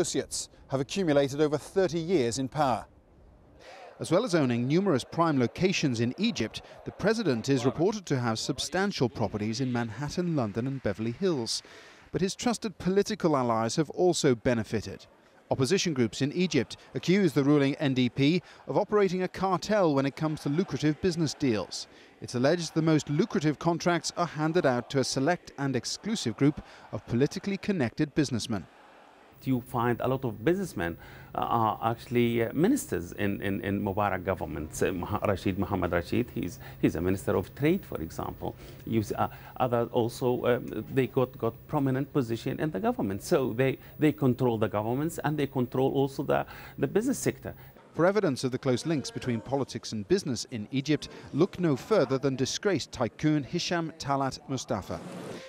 associates have accumulated over 30 years in power. As well as owning numerous prime locations in Egypt, the president is reported to have substantial properties in Manhattan, London and Beverly Hills. But his trusted political allies have also benefited. Opposition groups in Egypt accuse the ruling NDP of operating a cartel when it comes to lucrative business deals. It's alleged the most lucrative contracts are handed out to a select and exclusive group of politically connected businessmen. You find a lot of businessmen are actually ministers in Mubarak government. Mohammed Rashid, he's a minister of trade, for example. Others also, they got prominent position in the government. So they control the governments and they control also the business sector. For evidence of the close links between politics and business in Egypt, look no further than disgraced tycoon Hisham Talat Mustafa.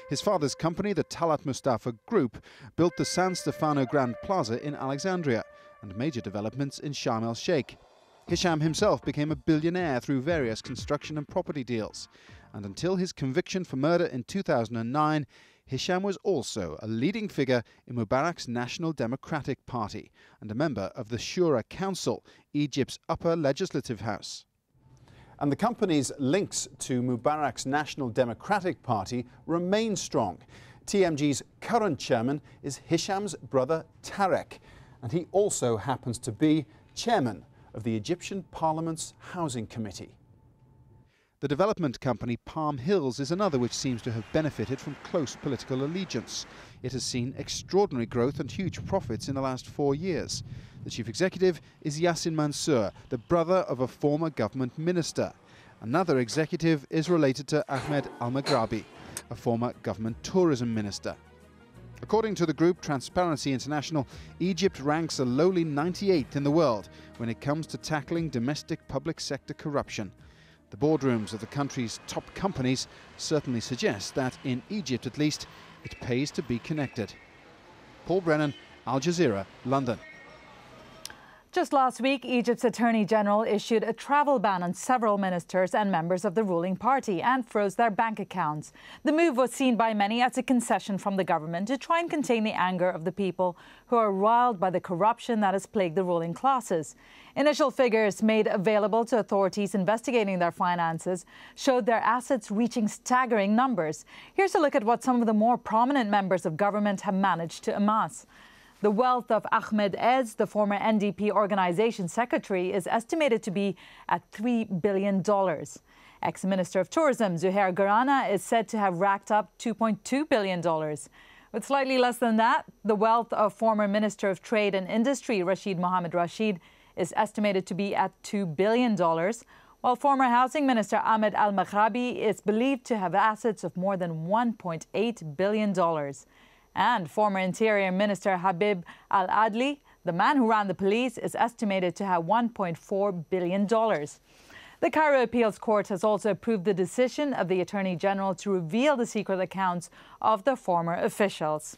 His father's company, the Talat Mustafa Group, built the San Stefano Grand Plaza in Alexandria and major developments in Sharm el-Sheikh. Hisham himself became a billionaire through various construction and property deals. And until his conviction for murder in 2009, Hisham was also a leading figure in Mubarak's National Democratic Party and a member of the Shura Council, Egypt's upper legislative house. And the company's links to Mubarak's National Democratic Party remain strong. TMG's current chairman is Hisham's brother Tarek, and he also happens to be chairman of the Egyptian Parliament's Housing Committee. The development company Palm Hills is another which seems to have benefited from close political allegiance. It has seen extraordinary growth and huge profits in the last 4 years. The chief executive is Yassin Mansour, the brother of a former government minister. Another executive is related to Ahmed Al-Maghrabi, a former government tourism minister. According to the group Transparency International, Egypt ranks a lowly 98th in the world when it comes to tackling domestic public sector corruption. The boardrooms of the country's top companies certainly suggest that, in Egypt at least, it pays to be connected. Paul Brennan, Al Jazeera, London. Just last week, Egypt's Attorney General issued a travel ban on several ministers and members of the ruling party and froze their bank accounts. The move was seen by many as a concession from the government to try and contain the anger of the people who are riled by the corruption that has plagued the ruling classes. Initial figures made available to authorities investigating their finances showed their assets reaching staggering numbers. Here's a look at what some of the more prominent members of government have managed to amass. The wealth of Ahmed Ez, the former NDP organization secretary, is estimated to be at $3 billion. Ex-Minister of Tourism Zuhair Garana is said to have racked up $2.2 billion. With slightly less than that, the wealth of former Minister of Trade and Industry Rashid Mohammed Rashid is estimated to be at $2 billion, while former Housing Minister Ahmed Al-Maghrabi is believed to have assets of more than $1.8 billion. And former Interior Minister Habib Al-Adli, the man who ran the police, is estimated to have $1.4 billion. The Cairo Appeals Court has also approved the decision of the Attorney General to reveal the secret accounts of the former officials.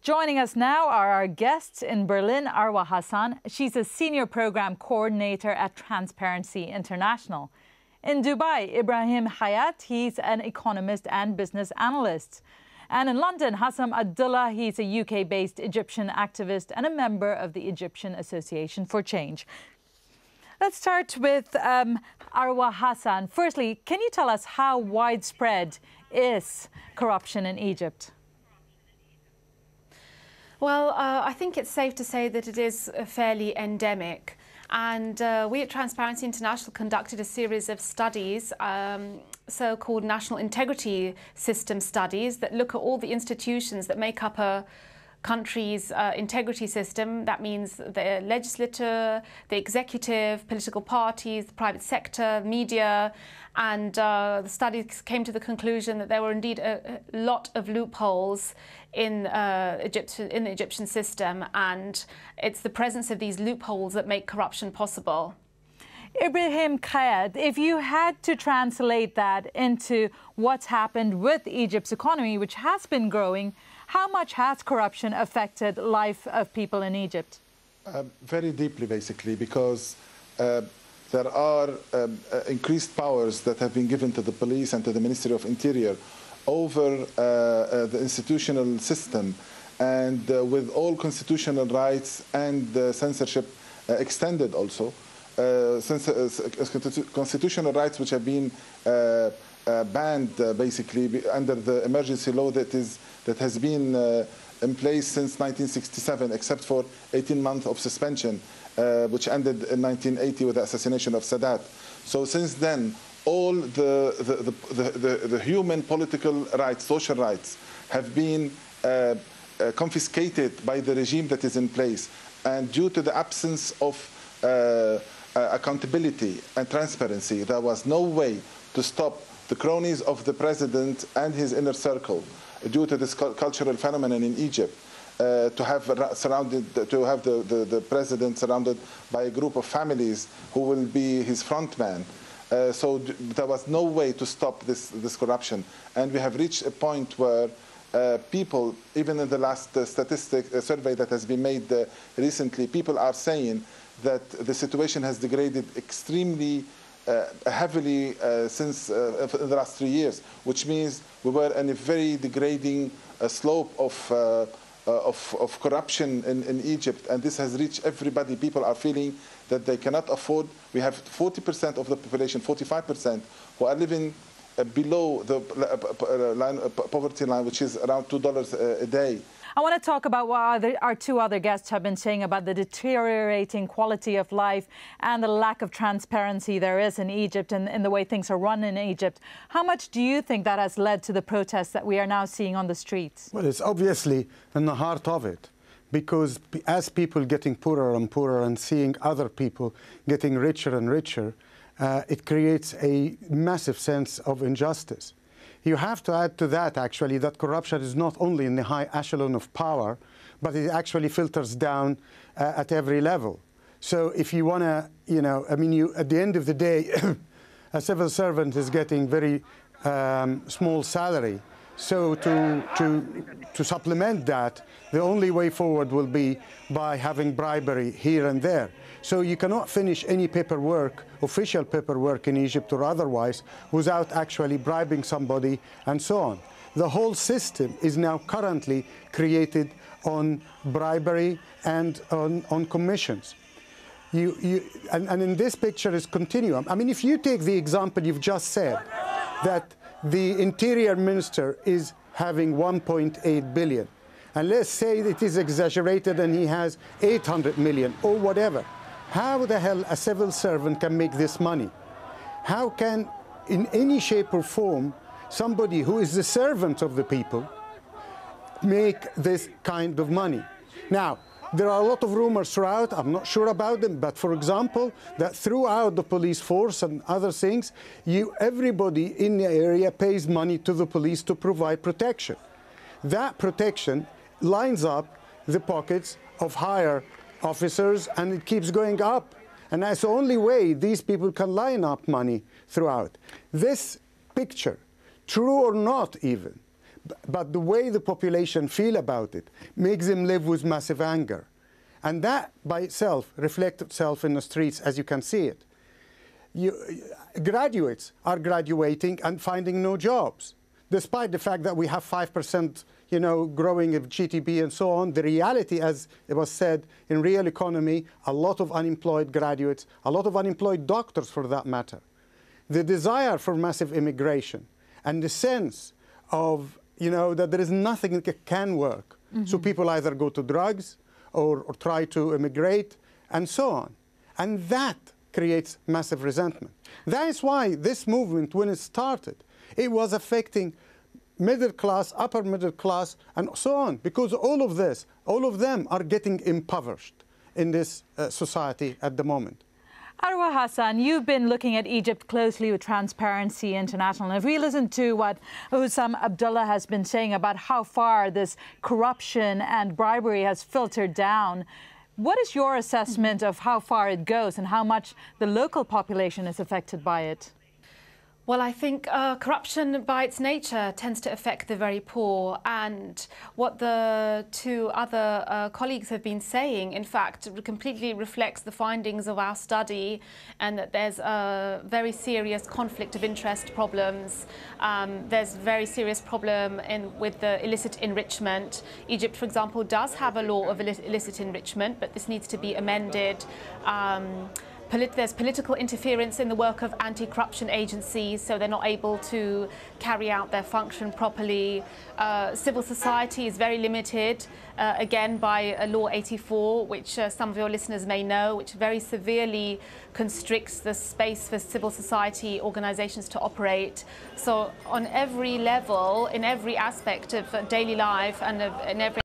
Joining us now are our guests in Berlin, Arwa Hassan. She's a senior program coordinator at Transparency International. In Dubai, Ibrahim Hayat, he's an economist and business analyst. And in London, Hassam Abdullah, he's a UK-based Egyptian activist and a member of the Egyptian Association for Change. Let's start with Arwa Hassan. Firstly, can you tell us how widespread is corruption in Egypt? Well, I think it's safe to say that it is fairly endemic. And we at Transparency International conducted a series of studies, so-called national integrity system studies, that look at all the institutions that make up a country's integrity system. That means the legislature, the executive, political parties, the private sector, media. And the studies came to the conclusion that there were indeed a lot of loopholes in the Egyptian system, and it's the presence of these loopholes that make corruption possible. Ibrahim Kayed, if you had to translate that into what's happened with Egypt's economy, which has been growing, how much has corruption affected life of people in Egypt? Very deeply, basically, because there are increased powers that have been given to the police and to the Ministry of Interior over the institutional system. and with all constitutional rights and censorship extended also. Constitutional rights which have been banned basically under the emergency law that has been in place since 1967, except for 18 months of suspension, which ended in 1980 with the assassination of Sadat. So since then, all the human political rights, social rights, have been confiscated by the regime that is in place. And due to the absence of accountability and transparency, there was no way to stop the cronies of the president and his inner circle due to this cultural phenomenon in Egypt. To have the president surrounded by a group of families who will be his front man. So there was no way to stop this corruption. And we have reached a point where people, even in the last survey that has been made recently, people are saying that the situation has degraded extremely heavily since in the last 3 years, which means we were in a very degrading slope of corruption in Egypt, and this has reached everybody. People are feeling that they cannot afford. We have 40% of the population, 45%, who are living below the poverty line, which is around $2 a day. I want to talk about what our two other guests have been saying about the deteriorating quality of life and the lack of transparency there is in Egypt and in the way things are run in Egypt. How much do you think that has led to the protests that we are now seeing on the streets? Well, it's obviously in the heart of it, because as people getting poorer and poorer and seeing other people getting richer and richer, it creates a massive sense of injustice. You have to add to that, actually, that corruption is not only in the high echelon of power, but it actually filters down at every level. So if you want to, I mean, at the end of the day, a civil servant is getting very small salary. So to supplement that, the only way forward will be by having bribery here and there. So you cannot finish any paperwork, official paperwork in Egypt or otherwise, without actually bribing somebody and so on. The whole system is now currently created on bribery and on commissions. And in this picture is continuum. I mean, if you take the example you've just said, that the interior minister is having 1.8 billion, and let's say it is exaggerated and he has 800 million or whatever. How the hell a civil servant can make this money? How can, in any shape or form, somebody who is the servant of the people make this kind of money? Now, there are a lot of rumors throughout, I'm not sure about them, but for example, that throughout the police force and other things, everybody in the area pays money to the police to provide protection. That protection lines up the pockets of higher officers, and it keeps going up. And that's the only way these people can line up money throughout. This picture, true or not even, but the way the population feel about it makes them live with massive anger. And that by itself reflects itself in the streets as you can see it. Graduates are graduating and finding no jobs. Despite the fact that we have 5% growing of GDP and so on, the reality, as it was said, in real economy, a lot of unemployed graduates, a lot of unemployed doctors for that matter. The desire for massive immigration and the sense of, that there is nothing that can work. Mm-hmm. So people either go to drugs or try to immigrate and so on. And that creates massive resentment. That is why this movement, when it started, it was affecting middle class, upper middle class, and so on, because all of them are getting impoverished in this society at the moment. Arwa Hassan, you've been looking at Egypt closely with Transparency International. And if we listen to what Hussam Abdullah has been saying about how far this corruption and bribery has filtered down, what is your assessment of how far it goes and how much the local population is affected by it? Well, I think corruption by its nature tends to affect the very poor, and what the two other colleagues have been saying, in fact, completely reflects the findings of our study, and that there's a very serious conflict of interest problems. There's a very serious problem with the illicit enrichment. Egypt, for example, does have a law of illicit enrichment, but this needs to be amended. There's political interference in the work of anti-corruption agencies, so they're not able to carry out their function properly. Civil society is very limited, again, by Law 84, which some of your listeners may know, which very severely constricts the space for civil society organizations to operate. So on every level, in every aspect of daily life and in every